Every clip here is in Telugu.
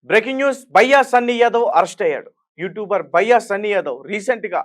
బ్రేకింగ్ న్యూస్ భయ్యా సన్నీ యాదవ్ అరెస్ట్ అయ్యాడు. యూట్యూబర్ భయ్యా సన్నీ యాదవ్ రీసెంట్ గా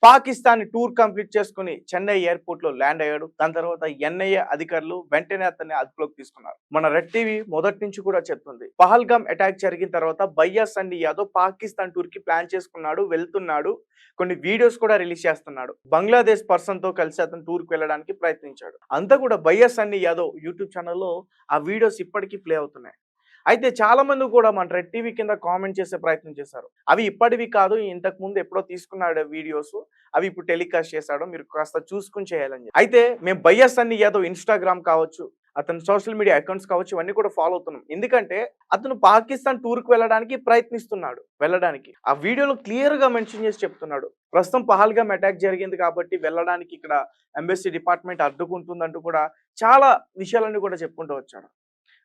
పాకిస్తాన్ టూర్ కంప్లీట్ చేసుకుని చెన్నై ఎయిర్పోర్ట్ లో ల్యాండ్ అయ్యాడు. దాని తర్వాత ఎన్ఐఏ అధికారులు వెంటనే అతన్ని అదుపులోకి తీసుకున్నారు. మన రెడ్ టీవీ మొదటి నుంచి కూడా చెప్తుంది, పహల్గామ్ అటాక్ జరిగిన తర్వాత భయ్యా సన్నీ యాదవ్ పాకిస్తాన్ టూర్ కి ప్లాన్ చేసుకున్నాడు, వెళ్తున్నాడు. కొన్ని వీడియోస్ కూడా రిలీజ్ చేస్తున్నాడు. బంగ్లాదేశ్ పర్సన్ తో కలిసి అతను టూర్ కి వెళ్ళడానికి ప్రయత్నించాడు. అంతా కూడా భయ్యా సన్నీ యాదవ్ యూట్యూబ్ ఛానల్లో ఆ వీడియోస్ ఇప్పటికీ ప్లే అవుతున్నాయి. అయితే చాలా మంది కూడా మన రెడ్ టీవీ కింద కామెంట్ చేసే ప్రయత్నం చేశారు. అవి ఇప్పటివి కాదు, ఇంతకు ముందు ఎప్పుడో తీసుకున్నాడు వీడియోస్, అవి ఇప్పుడు టెలికాస్ట్ చేశాడు, మీరు కాస్త చూసుకుని చేయాలని. అయితే మేము భయ్యా సన్నీ యాదవ్ ఇన్స్టాగ్రామ్ కావచ్చు, అతని సోషల్ మీడియా అకౌంట్స్ కావచ్చు, ఇవన్నీ కూడా ఫాలో అవుతున్నాం. ఎందుకంటే అతను పాకిస్తాన్ టూర్ కు వెళ్ళడానికి ప్రయత్నిస్తున్నాడు. వెళ్ళడానికి ఆ వీడియోలో క్లియర్ గా మెన్షన్ చేసి చెప్తున్నాడు, ప్రస్తుతం పహల్గామ్ అటాక్ జరిగింది కాబట్టి వెళ్ళడానికి ఇక్కడ ఎంబసీ డిపార్ట్మెంట్ అడ్డుకుంటుందంటూ కూడా చాలా విషయాలన్నీ కూడా చెప్పుకుంటూ వచ్చాడు.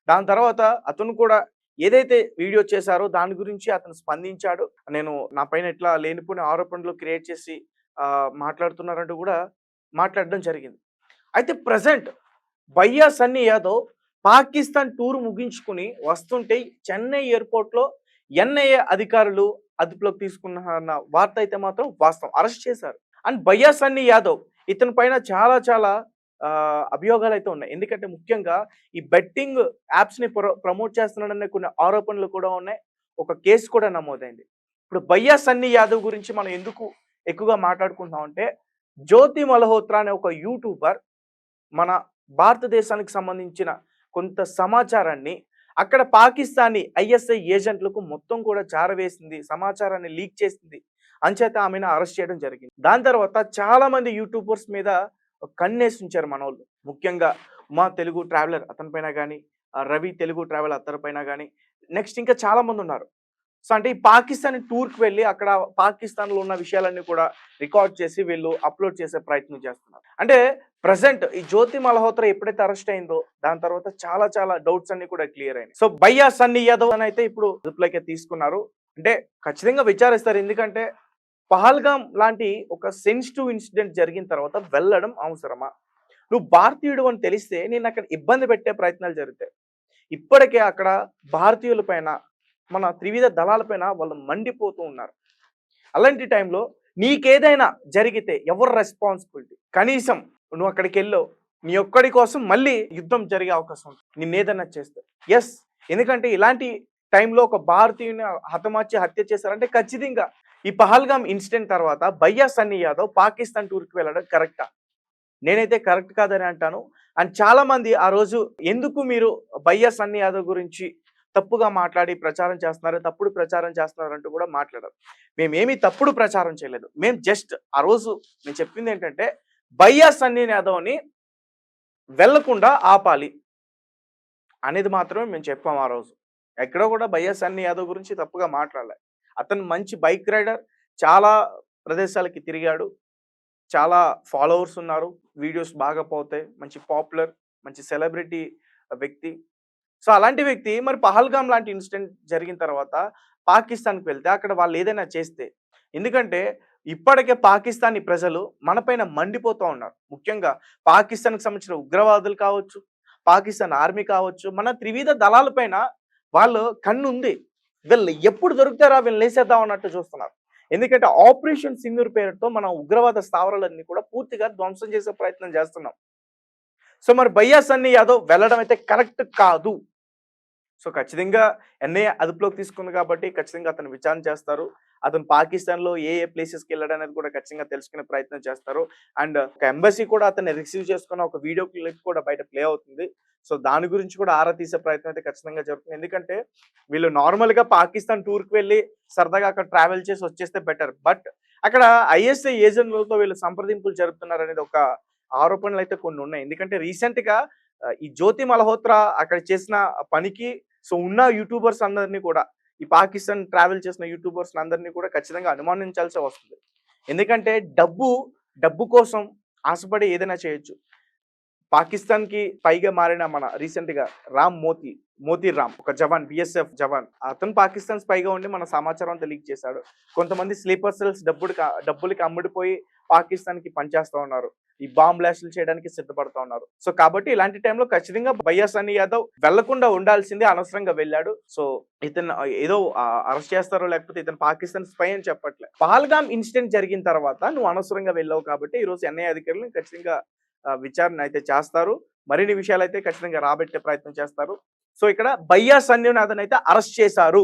దాని తర్వాత అతను కూడా ఏదైతే వీడియో చేశారో దాని గురించి అతను స్పందించాడు. నేను నా పైన ఇట్లా లేనిపోయిన ఆరోపణలు క్రియేట్ చేసి మాట్లాడుతున్నారంటూ కూడా మాట్లాడడం జరిగింది. అయితే ప్రజెంట్ భయ్యా సన్నీ యాదవ్ పాకిస్తాన్ టూర్ ముగించుకుని వస్తుంటే చెన్నై ఎయిర్పోర్ట్లో ఎన్ఐఏ అధికారులు అదుపులోకి తీసుకున్న వార్త అయితే మాత్రం వాస్తవం. అరెస్ట్ చేశారు. అండ్ భయ్యా సన్నీ యాదవ్ ఇతని పైన చాలా చాలా అభియోగాలు అయితే ఉన్నాయి. ఎందుకంటే ముఖ్యంగా ఈ బెట్టింగ్ యాప్స్ ని ప్రమోట్ చేస్తున్నాడనే కొన్ని ఆరోపణలు కూడా ఉన్నాయి. ఒక కేసు కూడా నమోదైంది. ఇప్పుడు భయ్యా సన్నీ యాదవ్ గురించి మనం ఎందుకు ఎక్కువగా మాట్లాడుకుంటున్నాం అంటే, జ్యోతి మల్హోత్రా అనే ఒక యూట్యూబర్ మన భారతదేశానికి సంబంధించిన కొంత సమాచారాన్ని అక్కడ పాకిస్తానీ ఐఎస్ఐ ఏజెంట్లకు మొత్తం కూడా జారవేసింది, సమాచారాన్ని లీక్ చేసింది. అంచేత ఆమెను అరెస్ట్ చేయడం జరిగింది. దాని తర్వాత చాలా మంది యూట్యూబర్స్ మీద కన్నేసి ఉంచారు మనోళ్ళు. ముఖ్యంగా ఉమా తెలుగు ట్రావెలర్ అతని పైన కానీ, రవి తెలుగు ట్రావెల్ అతని పైన కానీ, నెక్స్ట్ ఇంకా చాలా మంది ఉన్నారు. సో అంటే ఈ పాకిస్తాన్ టూర్కి వెళ్ళి అక్కడ పాకిస్తాన్లో ఉన్న విషయాలన్నీ కూడా రికార్డ్ చేసి వీళ్ళు అప్లోడ్ చేసే ప్రయత్నం చేస్తున్నారు. అంటే ప్రజెంట్ ఈ జ్యోతి మల్హోత్రా ఎప్పుడైతే అరెస్ట్ అయిందో దాని తర్వాత చాలా చాలా డౌట్స్ అన్ని కూడా క్లియర్ అయినాయి. సో భయ్యా సన్నీ యాదవ్ అని అయితే ఇప్పుడు అదుపులోకి తీసుకున్నారు. అంటే ఖచ్చితంగా విచారిస్తారు. ఎందుకంటే పహల్గామ్ లాంటి ఒక సెన్సిటివ్ ఇన్సిడెంట్ జరిగిన తర్వాత వెళ్ళడం అవసరమా? నువ్వు భారతీయుడు అని తెలిస్తే నేను అక్కడ ఇబ్బంది పెట్టే ప్రయత్నాలు జరుగుతాయి. ఇప్పటికే అక్కడ భారతీయుల పైన, మన త్రివిధ దళాల పైన వాళ్ళు మండిపోతూ ఉన్నారు. అలాంటి టైంలో నీకేదైనా జరిగితే ఎవరు రెస్పాన్సిబిలిటీ? కనీసం నువ్వు అక్కడికి వెళ్ళో నీ ఒక్కడి కోసం మళ్ళీ యుద్ధం జరిగే అవకాశం ఉంటుంది నిన్నేదన్నా చేస్తే. ఎస్, ఎందుకంటే ఇలాంటి టైంలో ఒక భారతీయుని హతమార్చి హత్య చేశారంటే ఖచ్చితంగా ఈ పహల్గామ్ ఇన్సిడెంట్ తర్వాత భయ్యా సన్నీ యాదవ్ పాకిస్తాన్ టూర్కి వెళ్ళడం కరెక్టా? నేనైతే కరెక్ట్ కాదని అంటాను. అండ్ చాలా మంది ఆ రోజు ఎందుకు మీరు భయ్యా సన్నీ యాదవ్ గురించి తప్పుగా మాట్లాడి ప్రచారం చేస్తున్నారు, తప్పుడు ప్రచారం చేస్తున్నారు అంటూ కూడా మాట్లాడారు. మేమేమీ తప్పుడు ప్రచారం చేయలేదు. మేము జస్ట్ ఆ రోజు నేను చెప్పింది ఏంటంటే, భయ్యా సన్నీ యాదవ్ని వెళ్లకుండా ఆపాలి అనేది మాత్రమే మేము చెప్పాం ఆ రోజు. ఎక్కడో కూడా భయ్యా సన్నీ యాదవ్ గురించి తప్పుగా మాట్లాడలేదు. అతను మంచి బైక్ రైడర్, చాలా ప్రదేశాలకి తిరిగాడు, చాలా ఫాలోవర్స్ ఉన్నారు, వీడియోస్ బాగా పోతాయి, మంచి పాపులర్, మంచి సెలబ్రిటీ వ్యక్తి. సో అలాంటి వ్యక్తి మరి పహల్గామ్ లాంటి ఇన్సిడెంట్ జరిగిన తర్వాత పాకిస్తాన్కి వెళ్తే అక్కడ వాళ్ళు ఏదైనా చేస్తే, ఎందుకంటే ఇప్పటికే పాకిస్తానీ ప్రజలు మనపైన మండిపోతూ ఉన్నారు. ముఖ్యంగా పాకిస్తాన్కి సంబంధించిన ఉగ్రవాదులు కావచ్చు, పాకిస్తాన్ ఆర్మీ కావచ్చు, మన త్రివిధ దళాలపైన వాళ్ళు కన్ను ఉంది. వీళ్ళు ఎప్పుడు దొరుకుతారా వీళ్ళు లేసేద్దాం అన్నట్టు చూస్తున్నారు. ఎందుకంటే ఆపరేషన్ సింధూర్ పేరుతో మన ఉగ్రవాద స్థావరాలన్నీ కూడా పూర్తిగా ధ్వంసం చేసే ప్రయత్నం చేస్తున్నాం. సో మరి భయ్యా సన్నీ యాదవ్ వెళ్ళడం అయితే కరెక్ట్ కాదు. సో ఖచ్చితంగా ఎన్ఐఏ అదుపులోకి తీసుకుంది కాబట్టి ఖచ్చితంగా అతను విచారణ చేస్తారు. అతను పాకిస్తాన్లో ఏ ప్లేసెస్కి వెళ్ళడం అనేది కూడా ఖచ్చితంగా తెలుసుకునే ప్రయత్నం చేస్తారు. అండ్ ఒక ఎంబసీ కూడా అతన్ని రిసీవ్ చేసుకున్న ఒక వీడియో క్లిప్ కూడా బయట ప్లే అవుతుంది. సో దాని గురించి కూడా ఆరా తీసే ప్రయత్నం అయితే ఖచ్చితంగా జరుగుతుంది. ఎందుకంటే వీళ్ళు నార్మల్గా పాకిస్తాన్ టూర్కి వెళ్ళి సరదాగా అక్కడ ట్రావెల్ చేసి వచ్చేస్తే బెటర్. బట్ అక్కడ ఐఎస్ఐ ఏజెంట్లతో వీళ్ళు సంప్రదింపులు జరుపుతున్నారు అనేది ఒక ఆరోపణలు అయితే కొన్ని ఉన్నాయి. ఎందుకంటే రీసెంట్గా ఈ జ్యోతి మల్హోత్రా అక్కడ చేసిన పనికి సో ఉన్న యూట్యూబర్స్ అందరినీ కూడా, ఈ పాకిస్తాన్ ట్రావెల్ చేసిన యూట్యూబర్స్ అందరినీ కూడా ఖచ్చితంగా అనుమానించాల్సి వస్తుంది. ఎందుకంటే డబ్బు కోసం ఆశపడి ఏదైనా చేయొచ్చు. పాకిస్తాన్కి పైగా మారిన మన రీసెంట్గా మోతీ రామ్ ఒక జవాన్, బిఎస్ఎఫ్ జవాన్, అతను పాకిస్తాన్ పైగా ఉండి మన సమాచారం అంతా లీక్ చేశాడు. కొంతమంది స్లీపర్ సెల్స్ డబ్బులకి అమ్ముడిపోయి పాకిస్తాన్కి పనిచేస్తూ ఉన్నారు. ఈ బాంబ్ బ్లాస్టులు చేయడానికి సిద్ధపడుతూ ఉన్నారు. సో కాబట్టి ఇలాంటి టైంలో ఖచ్చితంగా భయ్యా సన్నీ యాదవ్ వెళ్లకుండా ఉండాల్సిందే, అనవసరంగా వెళ్ళాడు. సో ఇతను ఏదో అరెస్ట్ చేస్తారో లేకపోతే ఇతను పాకిస్తాన్ స్పై అని చెప్పట్లే. పహల్గామ్ ఇన్సిడెంట్ జరిగిన తర్వాత నువ్వు అనవసరంగా వెళ్ళావు కాబట్టి ఈ రోజు ఎన్ఐఏ అధికారులు ఖచ్చితంగా విచారణ అయితే చేస్తారు. మరిన్ని విషయాలు అయితే ఖచ్చితంగా రాబట్టే ప్రయత్నం చేస్తారు. సో ఇక్కడ భయ్యా సన్నీని అతనైతే అరెస్ట్ చేశారు.